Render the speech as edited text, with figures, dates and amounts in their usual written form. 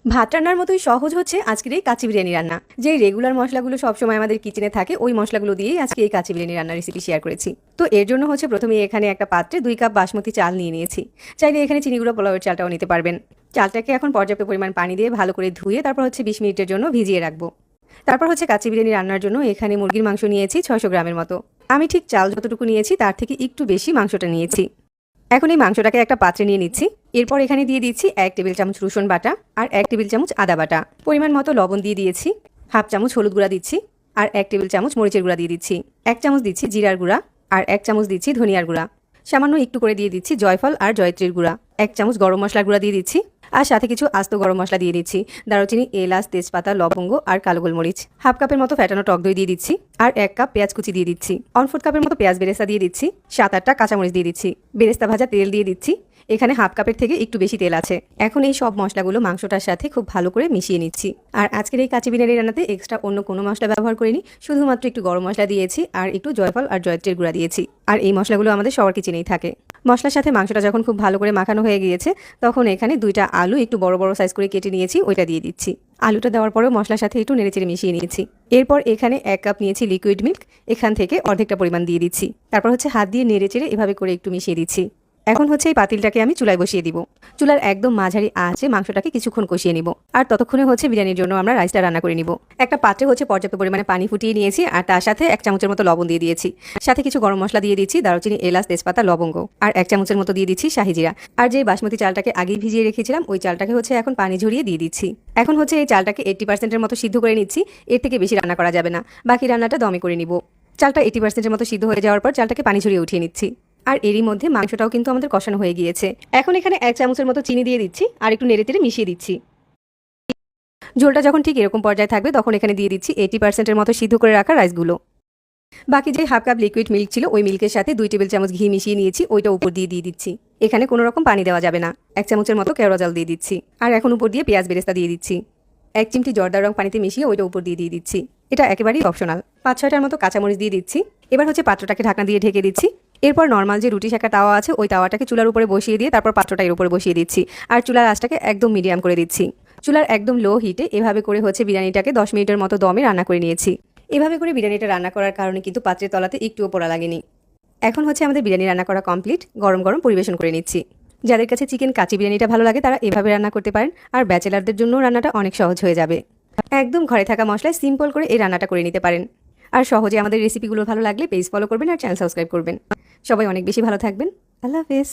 ভাত রান্নার মতোই সহজ হচ্ছে আজকের এই কাচ্চি বিরিয়ানি রান্না। যেই রেগুলার মশলাগুলো সবসময় আমাদের কিচেনে থাকে ওই মশলাগুলো দিয়েই আজকে এই কাচ্চি বিরিয়ানি রান্নার রেসিপি শেয়ার করেছি। তো এর জন্য হচ্ছে প্রথমে এখানে একটা পাত্রে 2 কাপ বাসমতি চাল নিয়ে নিয়েছি। চাইলে এখানে চিনি গুঁড়ো পোলাওয়ের চালটাও নিতে পারবেন। চালটাকে এখন পর্যাপ্ত পরিমাণ পানি দিয়ে ভালো করে ধুয়ে তারপর হচ্ছে 20 মিনিটের জন্য ভিজিয়ে রাখবো। তারপর হচ্ছে কাচ্চি বিরিয়ানি রান্নার জন্য এখানে মুরগির মাংস নিয়েছি 600 গ্রামের মতো। আমি ঠিক চাল যতটুকু নিয়েছি তার থেকে একটু বেশি মাংসটা নিয়েছি। এখন এই মাংসটাকে একটা পাত্রে নিয়ে নিচ্ছি। এরপর এখানে দিয়ে দিচ্ছি 1 টেবিল চামচ রসুন বাটা আর 1 টেবিল চামচ আদা বাটা। পরিমাণ মতো লবণ দিয়ে দিয়েছি। হাফ চামচ হলুদ গুঁড়া দিচ্ছি আর 1 টেবিল চামচ মরিচের গুঁড়া দিয়ে দিচ্ছি। 1 চামচ দিচ্ছি জিরার গুঁড়া আর 1 চামচ দিচ্ছি ধনিয়ার গুঁড়া। সামান্য একটু করে দিয়ে দিচ্ছি জয়ফল আর জয়ত্রীর গুঁড়া। 1 চামচ গরম মশলার গুঁড়া দিয়ে দিচ্ছি আর সাথে কিছু আস্ত গরম মশলা দিয়ে দিচ্ছি, দারুচিনি, এলাচ, তেজপাতা, লবঙ্গ আর কালো গোলমরিচ। হাফ কাপের মতো ফ্যাটানো টক দই দিয়ে দিচ্ছি আর 1 কাপ পেঁয়াজ কুচি দিয়ে দিচ্ছি। 1/4 কাপের মতো পেঁয়াজ বেরেস্তা দিয়ে দিচ্ছি। 7-8টা কাঁচামরিচ দিয়ে দিচ্ছি। বেরেস্তা ভাজা তেল দিয়ে দিচ্ছি। এখানে হাফ কাপের থেকে একটু বেশি তেল আছে। এখন এই সব মশলাগুলো মাংসটার সাথে খুব ভালো করে মিশিয়ে নিচ্ছি। আর আজকের এই কাচ্চি বিরিয়ানি রান্নাতে এক্সট্রা অন্য কোনো মশলা ব্যবহার করিনি, শুধুমাত্র একটু গরম মশলা দিয়েছি আর একটু জয়ফল আর জয়ত্রীর গুঁড়া দিয়েছি। আর এই মশলাগুলো আমাদের সবার কিচেনেই থাকে। মশলার সাথে মাংসটা যখন খুব ভালো করে মাখানো হয়ে গিয়েছে তখন এখানে 2টা আলু একটু বড় বড় সাইজ করে কেটে নিয়েছি, ওইটা দিয়ে দিচ্ছি। আলুটা দেওয়ার পরেও মশলার সাথে একটু নেড়েচেড়ে মিশিয়ে নিয়েছি। এরপর এখানে 1 কাপ নিয়েছি লিকুইড মিল্ক, এখান থেকে অর্ধেকটা পরিমাণ দিয়ে দিচ্ছি। তারপর হচ্ছে হাত দিয়ে নেড়েচেড়ে এভাবে করে একটু মিশিয়ে দিচ্ছি। এখন হচ্ছে এই পাতিলটাকে আমি চুলায় বসিয়ে দিব। চুলার একদম মাঝারি আঁচে মাংসটাকে কিছুক্ষণ কষিয়ে নিব। আর ততক্ষণে হচ্ছে বিরিয়ানির জন্য আমরা রাইসটা রান্না করে নিব। একটা পাত্রে হচ্ছে পর্যাপ্ত পরিমাণে পানি ফুটিয়ে নিয়েছি আর তার সাথে 1 চামচের মতো লবণ দিয়ে দিয়েছি। সাথে কিছু গরম মশলা দিয়ে দিচ্ছি, দারুচিনি, এলাচ, তেজপাতা, লবঙ্গ আর 1 চামচের মতো দিয়ে দিচ্ছি শাহি জিরা। আর যে বাসমতি চালটাকে আগেই ভিজিয়ে রেখেছিলাম ওই চালটাকে হচ্ছে এখন পানি ঝরিয়ে দিয়ে দিচ্ছি। এখন হচ্ছে এই চালটাকে 80%-এর মতো সিদ্ধ করে নিচ্ছি। এর থেকে বেশি রান্না করা যাবে না, বাকি রান্নাটা দমে করে নিব। চালটা 80%-এর মতো সিদ্ধ হয়ে যাওয়ার পর চালটাকে পানি ঝরিয়ে উঠিয়ে নিচ্ছি। আর এরই মধ্যে মাংসটাও কিন্তু আমাদের কষানো হয়ে গিয়েছে। এখন এখানে 1 চামচের মতো চিনি দিয়ে দিচ্ছি আর একটু নেড়েচেড়ে মিশিয়ে দিচ্ছি। ঝোলটা যখন ঠিক এরকম পর্যায়ে থাকবে তখন এখানে দিয়ে দিচ্ছি 80%-এর মতো সিদ্ধ করে রাখা রাইসগুলো। বাকি যে হাফ কাপ লিকুইড মিল্ক ছিল ওই মিল্কের সাথে 2 টেবিল চামচ ঘি মিশিয়ে নিয়েছি, ওইটা উপর দিয়ে দিচ্ছি। এখানে কোনো রকম পানি দেওয়া যাবে না। 1 চামচের মতো কেওড়া জল দিয়ে দিচ্ছি আর এখন উপর দিয়ে পেঁয়াজ বেরেস্তা দিয়ে দিচ্ছি। 1 চিমটি জর্দার রং পানিতে মিশিয়ে ওইটা উপর দিয়ে দিচ্ছি। এটা একেবারেই অপশনাল। 5-6টার মতো কাঁচামরিচ দিয়ে দিচ্ছি। এবার হচ্ছে পাত্রটাকে ঢাকনা দিয়ে ঢেকে দিচ্ছি। এরপর নর্মাল যে রুটি সেঁকা তাওয়া আছে ওই তাওয়াটাকে চুলার উপরে বসিয়ে দিয়ে তারপর পাত্রটা এর উপরে বসিয়ে দিচ্ছি আর চুলার আঁচটাকে একদম মিডিয়াম করে দিচ্ছি। চুলার একদম লো হিটে এভাবে করে হচ্ছে বিরিয়ানিটাকে 10 মিনিটের মতো দমে রান্না করে নিয়েছি। এভাবে করে বিরিয়ানিটা রান্না করার কারণে কিন্তু পাত্রের তলাতে একটুও পোড়া লাগেনি। এখন হচ্ছে আমাদের বিরিয়ানি রান্না করা কমপ্লিট। গরম গরম পরিবেশন করে নিচ্ছি। যাদের কাছে চিকেন কাচ্চি বিরিয়ানিটা ভালো লাগে তারা এভাবে রান্না করতে পারেন। আর ব্যাচেলারদের জন্য রান্নাটা অনেক সহজ হয়ে যাবে। একদম ঘরে থাকা মশলায় সিম্পল করে এই রান্নাটা করে নিতে পারেন। আর সহজে আমাদের রেসিপিগুলো ভালো লাগলে পেজ ফলো করবেন আর চ্যানেল সাবস্ক্রাইব করবেন। সবাই অনেক বেশি ভালো থাকবেন। আল্লাহ হাফেজ।